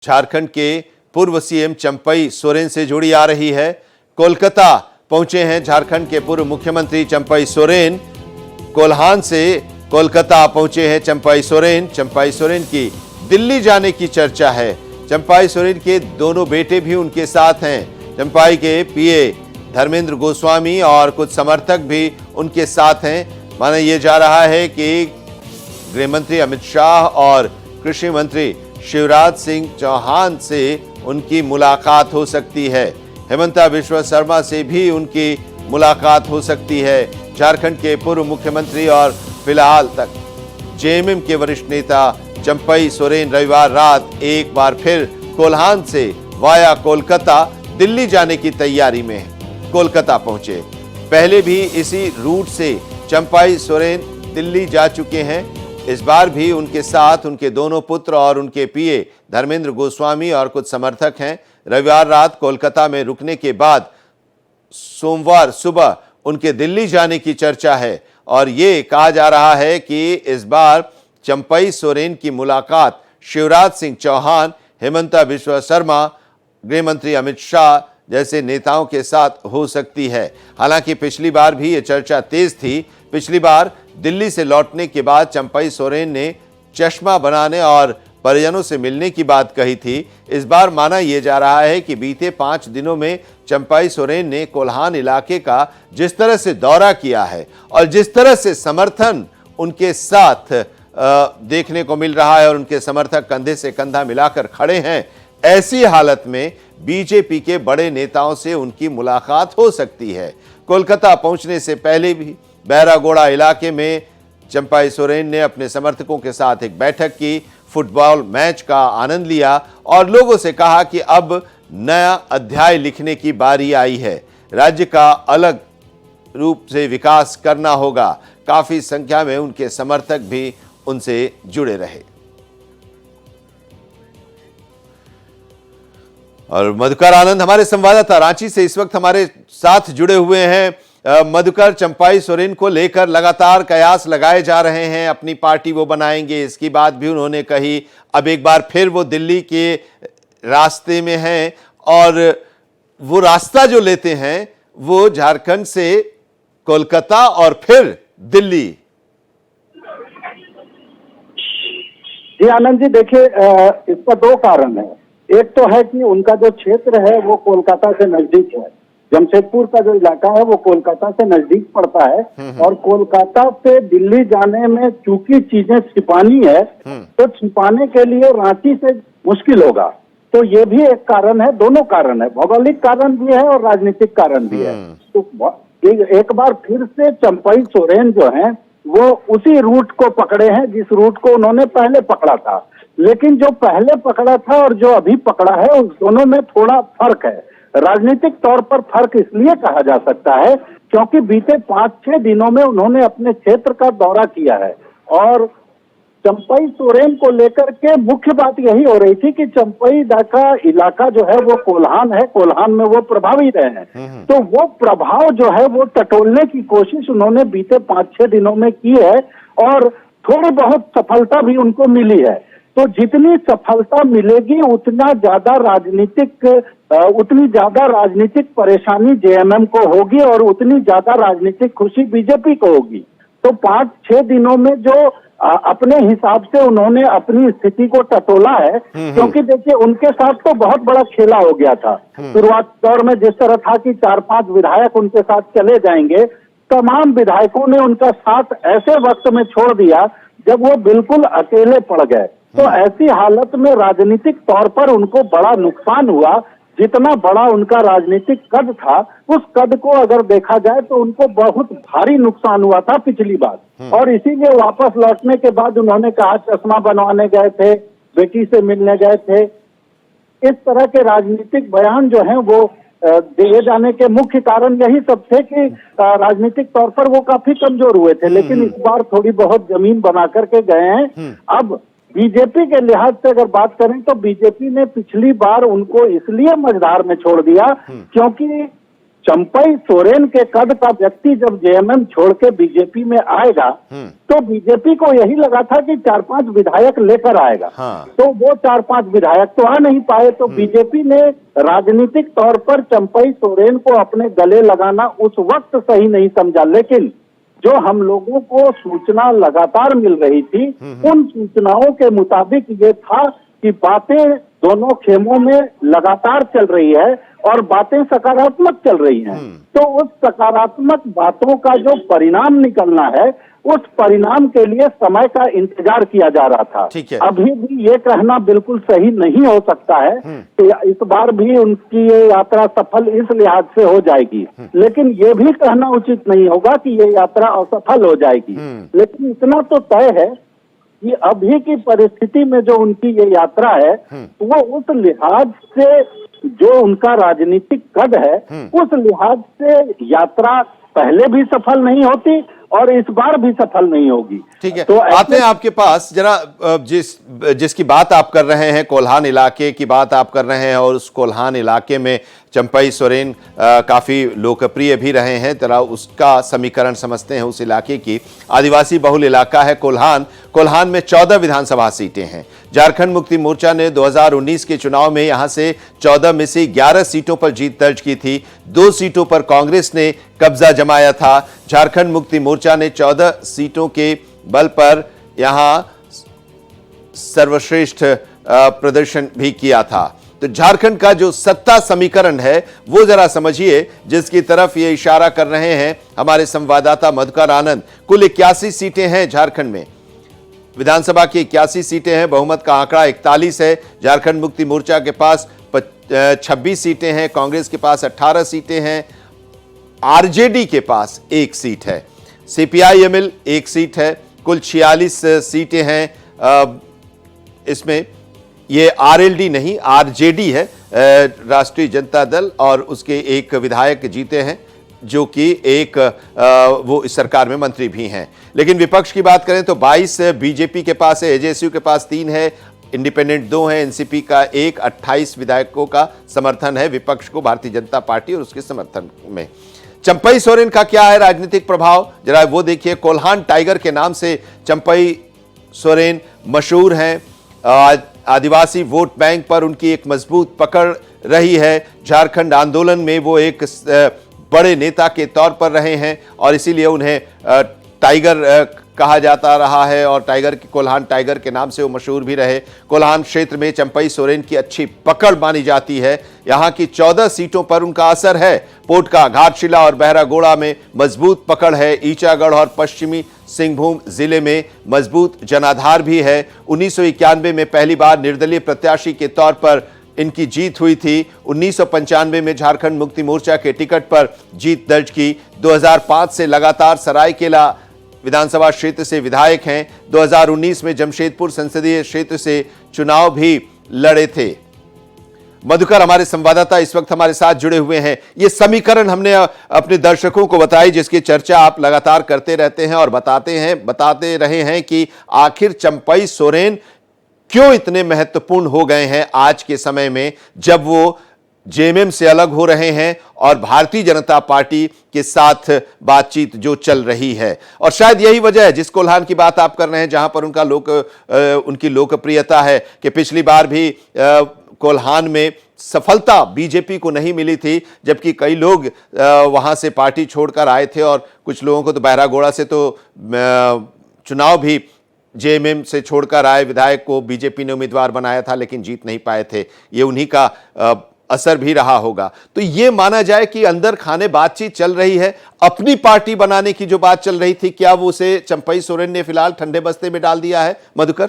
झारखंड के पूर्व सीएम चंपई सोरेन से जुड़ी आ रही है। कोलकाता पहुंचे हैं झारखंड के पूर्व मुख्यमंत्री चंपई सोरेन। कोल्हान से कोलकाता पहुंचे हैं चंपई सोरेन। चंपई सोरेन की दिल्ली जाने की चर्चा है। चंपई सोरेन के दोनों बेटे भी उनके साथ हैं। चंपई के पीए धर्मेंद्र गोस्वामी और कुछ समर्थक भी उनके साथ हैं। माना यह जा रहा है कि गृह मंत्री अमित शाह और कृषि मंत्री शिवराज सिंह चौहान से उनकी मुलाकात हो सकती है। हेमंता बिश्वा शर्मा से भी उनकी मुलाकात हो सकती है। झारखंड के पूर्व मुख्यमंत्री और फिलहाल तक जेएमएम के वरिष्ठ नेता चंपई सोरेन रविवार रात एक बार फिर कोल्हान से वाया कोलकाता दिल्ली जाने की तैयारी में कोलकाता पहुंचे। पहले भी इसी रूट से चंपई सोरेन दिल्ली जा चुके हैं। इस बार भी उनके साथ उनके दोनों पुत्र और उनके पीए धर्मेंद्र गोस्वामी और कुछ समर्थक हैं। रविवार रात कोलकाता में रुकने के बाद सोमवार सुबह उनके दिल्ली जाने की चर्चा है और ये कहा जा रहा है कि इस बार चंपई सोरेन की मुलाकात शिवराज सिंह चौहान, हेमंता बिश्वा शर्मा, गृह मंत्री अमित शाह जैसे नेताओं के साथ हो सकती है। हालांकि पिछली बार भी ये चर्चा तेज थी। पिछली बार दिल्ली से लौटने के बाद चंपई सोरेन ने चश्मा बनाने और परिजनों से मिलने की बात कही थी। इस बार माना यह जा रहा है कि बीते 5 दिनों में चंपई सोरेन ने कोल्हान इलाके का जिस तरह से दौरा किया है और जिस तरह से समर्थन उनके साथ देखने को मिल रहा है और उनके समर्थक कंधे से कंधा मिलाकर खड़े हैं, ऐसी हालत में बीजेपी के बड़े नेताओं से उनकी मुलाकात हो सकती है। कोलकाता पहुंचने से पहले भी बैरागोड़ा इलाके में चंपई सोरेन ने अपने समर्थकों के साथ एक बैठक की, फुटबॉल मैच का आनंद लिया और लोगों से कहा कि अब नया अध्याय लिखने की बारी आई है। राज्य का अलग रूप से विकास करना होगा। काफी संख्या में उनके समर्थक भी उनसे जुड़े रहे। और मधुकर आनंद हमारे संवाददाता रांची से इस वक्त हमारे साथ जुड़े हुए हैं। मधुकर, चंपई सोरेन को लेकर लगातार कयास लगाए जा रहे हैं। अपनी पार्टी वो बनाएंगे, इसकी बात भी उन्होंने कही। अब एक बार फिर वो दिल्ली के रास्ते में हैं और वो रास्ता जो लेते हैं वो झारखंड से कोलकाता और फिर दिल्ली। जी आनंद जी, देखिए इसका 2 कारण है। एक तो है कि उनका जो क्षेत्र है वो कोलकाता से नजदीक है। जमशेदपुर का जो इलाका है वो कोलकाता से नजदीक पड़ता है और कोलकाता से दिल्ली जाने में चूंकि चीजें छिपानी है तो छिपाने के लिए रांची से मुश्किल होगा। तो ये भी एक कारण है। दोनों कारण है, भौगोलिक कारण भी है और राजनीतिक कारण भी है। तो एक बार फिर से चंपई सोरेन जो है वो उसी रूट को पकड़े हैं जिस रूट को उन्होंने पहले पकड़ा था। लेकिन जो पहले पकड़ा था और जो अभी पकड़ा है उस दोनों में थोड़ा फर्क है। राजनीतिक तौर पर फर्क इसलिए कहा जा सकता है क्योंकि बीते 5-6 दिनों में उन्होंने अपने क्षेत्र का दौरा किया है और चंपई सोरेन को लेकर के मुख्य बात यही हो रही थी कि चंपई का इलाका जो है वो कोल्हान है, कोल्हान में वो प्रभावी रहे हैं। तो वो प्रभाव जो है वो टटोलने की कोशिश उन्होंने बीते 5-6 दिनों में की है और थोड़ी बहुत सफलता भी उनको मिली है। तो जितनी सफलता मिलेगी उतनी ज्यादा राजनीतिक परेशानी जेएमएम को होगी और उतनी ज्यादा राजनीतिक खुशी बीजेपी को होगी। तो 5-6 दिनों में जो अपने हिसाब से उन्होंने अपनी स्थिति को टटोला है, क्योंकि देखिए उनके साथ तो बहुत बड़ा खेला हो गया था। शुरुआत दौर में जिस तरह था कि 4-5 विधायक उनके साथ चले जाएंगे, तमाम विधायकों ने उनका साथ ऐसे वक्त में छोड़ दिया जब वो बिल्कुल अकेले पड़ गए। तो ऐसी हालत में राजनीतिक तौर पर उनको बड़ा नुकसान हुआ। जितना बड़ा उनका राजनीतिक कद था उस कद को अगर देखा जाए तो उनको बहुत भारी नुकसान हुआ था पिछली बार। और इसीलिए वापस लौटने के बाद उन्होंने कहा चश्मा बनवाने गए थे, बेटी से मिलने गए थे। इस तरह के राजनीतिक बयान जो हैं वो दिए जाने के मुख्य कारण यही सब थे कि राजनीतिक तौर पर वो काफी कमजोर हुए थे। लेकिन इस बार थोड़ी बहुत जमीन बना करके गए हैं। अब बीजेपी के लिहाज से अगर बात करें तो बीजेपी ने पिछली बार उनको इसलिए मझधार में छोड़ दिया क्योंकि चंपई सोरेन के कद का व्यक्ति जब जेएमएम छोड़ के बीजेपी में आएगा तो बीजेपी को यही लगा था कि 4-5 विधायक लेकर आएगा। हाँ। तो वो 4-5 विधायक तो आ नहीं पाए, तो बीजेपी ने राजनीतिक तौर पर चंपई सोरेन को अपने गले लगाना उस वक्त सही नहीं समझा। लेकिन जो हम लोगों को सूचना लगातार मिल रही थी, उन सूचनाओं के मुताबिक ये था कि बातें दोनों खेमों में लगातार चल रही है और बातें सकारात्मक चल रही हैं। तो उस सकारात्मक बातों का जो परिणाम निकलना है, उस परिणाम के लिए समय का इंतजार किया जा रहा था। ठीक है। अभी भी ये कहना बिल्कुल सही नहीं हो सकता है कि इस बार भी उनकी ये यात्रा सफल इस लिहाज से हो जाएगी, लेकिन ये भी कहना उचित नहीं होगा कि ये यात्रा असफल हो जाएगी। लेकिन इतना तो तय है कि अभी की परिस्थिति में जो उनकी ये यात्रा है, वो उस लिहाज से जो उनका राजनीतिक कद है, उस लिहाज से यात्रा पहले भी सफल नहीं होती और इस बार भी सफल नहीं होगी। ठीक है, तो आते हैं आपके पास जरा। जिसकी बात आप कर रहे हैं, कोल्हान इलाके की बात आप कर रहे हैं, और उस कोल्हान इलाके में चंपई सोरेन काफी लोकप्रिय भी रहे हैं। जरा उसका समीकरण समझते हैं उस इलाके की। आदिवासी बहुल इलाका है कोल्हान। कोल्हान में 14 विधानसभा सीटें हैं। झारखंड मुक्ति मोर्चा ने 2019 के चुनाव में यहां से 14 में से 11 सीटों पर जीत दर्ज की थी। 2 सीटों पर कांग्रेस ने कब्जा जमाया था। झारखंड मुक्ति मोर्चा ने 14 सीटों के बल पर यहां सर्वश्रेष्ठ प्रदर्शन भी किया था। तो झारखंड का जो सत्ता समीकरण है वो जरा समझिए, जिसकी तरफ ये इशारा कर रहे हैं हमारे संवाददाता मधुकर आनंद। कुल 81 सीटें हैं झारखंड में। विधानसभा की 81 सीटें हैं। बहुमत का आंकड़ा 41 है। झारखंड मुक्ति मोर्चा के पास 26 सीटें हैं। कांग्रेस के पास 18 सीटें हैं। आरजेडी के पास 1 सीट है। सीपीआईएमएल 1 सीट है। कुल 46 सीटें हैं। इसमें ये आरएलडी नहीं, आरजेडी है, राष्ट्रीय जनता दल, और उसके एक विधायक जीते हैं जो कि एक वो इस सरकार में मंत्री भी हैं। लेकिन विपक्ष की बात करें तो 22 बीजेपी के पास है, एजेएसयू के पास 3 है, इंडिपेंडेंट 2 है, एनसीपी का 1, 28 विधायकों का समर्थन है विपक्ष को, भारतीय जनता पार्टी और उसके समर्थन में। चंपई सोरेन का क्या है राजनीतिक प्रभाव, जरा वो देखिए। कोल्हान टाइगर के नाम से चंपई सोरेन मशहूर हैं। आदिवासी वोट बैंक पर उनकी एक मजबूत पकड़ रही है। झारखंड आंदोलन में वो एक बड़े नेता के तौर पर रहे हैं और इसीलिए उन्हें टाइगर कहा जाता रहा है, और टाइगर कोल्हान टाइगर के नाम से वो मशहूर भी रहे। कोल्हान क्षेत्र में चंपई सोरेन की अच्छी पकड़ मानी जाती है। यहाँ की 14 सीटों पर उनका असर है। पोटका, घाटशिला और बहरागोड़ा में मजबूत पकड़ है। ईचागढ़ और पश्चिमी सिंहभूम जिले में मजबूत जनाधार भी है। 1991 में पहली बार निर्दलीय प्रत्याशी के तौर पर इनकी जीत हुई थी। 1995 में झारखंड मुक्ति मोर्चा के टिकट पर जीत दर्ज की। 2005 से लगातार सरायकेला विधानसभा क्षेत्र से विधायक हैं। 2019 में जमशेदपुर संसदीय क्षेत्र से चुनाव भी लड़े थे। मधुकर हमारे संवाददाता इस वक्त हमारे साथ जुड़े हुए हैं। ये समीकरण हमने अपने दर्शकों को बताई, जिसकी चर्चा आप लगातार करते रहते हैं और बताते रहे हैं कि आखिर चंपई सोरेन क्यों इतने महत्वपूर्ण हो गए हैं आज के समय में, जब वो जेएमएम से अलग हो रहे हैं और भारतीय जनता पार्टी के साथ बातचीत जो चल रही है। और शायद यही वजह है, जिस कोल्हान की बात आप कर रहे हैं, जहां पर उनकी लोकप्रियता है, कि पिछली बार भी कोल्हान में सफलता बीजेपी को नहीं मिली थी, जबकि कई लोग वहां से पार्टी छोड़कर आए थे, और कुछ लोगों को तो बहरागोड़ा से तो चुनाव भी जेएमएम से छोड़कर आए विधायक को बीजेपी ने उम्मीदवार बनाया था, लेकिन जीत नहीं पाए थे। ये उन्हीं का असर भी रहा होगा। तो ये माना जाए कि अंदर खाने बातचीत चल रही है। अपनी पार्टी बनाने की जो बात चल रही थी, क्या वो उसे चंपई सोरेन ने फिलहाल ठंडे बस्ते में डाल दिया है? मधुकर,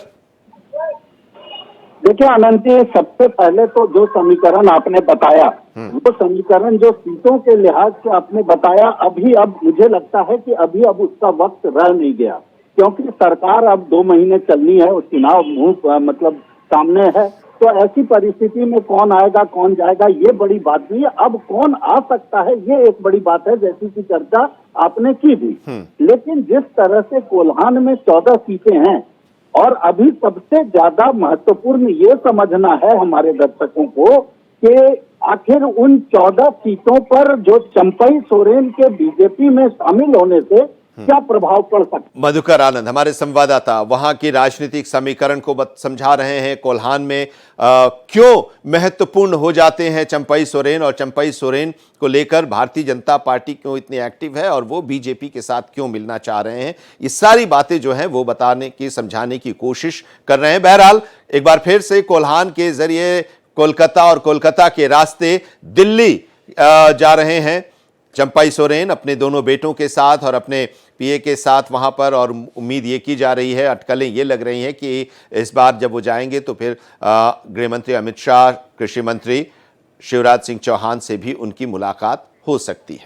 देखिए आनंद जी, सबसे पहले तो जो समीकरण आपने बताया, वो समीकरण जो सीटों के लिहाज से आपने बताया, अब मुझे लगता है कि अब उसका वक्त रह नहीं गया, क्योंकि सरकार अब 2 महीने चलनी है, और चुनाव मतलब सामने है। तो ऐसी परिस्थिति में कौन आएगा कौन जाएगा ये बड़ी बात नहीं है, अब कौन आ सकता है ये एक बड़ी बात है, जैसी की चर्चा आपने की भी। लेकिन जिस तरह से कोल्हान में 14 सीटें हैं, और अभी सबसे ज्यादा महत्वपूर्ण ये समझना है हमारे दर्शकों को कि आखिर उन 14 सीटों पर जो चंपई सोरेन के बीजेपी में शामिल होने से क्या प्रभाव पड़ सकता है? मधुकर आनंद हमारे संवाददाता वहां की राजनीतिक समीकरण को समझा रहे हैं। कोल्हान में क्यों महत्वपूर्ण हो जाते हैं चंपई सोरेन, और चंपई सोरेन को लेकर भारतीय जनता पार्टी क्यों इतनी एक्टिव है और वो बीजेपी के साथ क्यों मिलना चाह रहे हैं, ये सारी बातें जो हैं वो बताने की, समझाने की कोशिश कर रहे हैं। बहरहाल एक बार फिर से कोल्हान के जरिए कोलकाता और कोलकाता के रास्ते दिल्ली जा रहे हैं चंपई सोरेन अपने दोनों बेटों के साथ और अपने पीए के साथ वहां पर, और उम्मीद ये की जा रही है, अटकलें ये लग रही हैं कि इस बार जब वो जाएंगे तो फिर गृह मंत्री अमित शाह, कृषि मंत्री शिवराज सिंह चौहान से भी उनकी मुलाकात हो सकती है।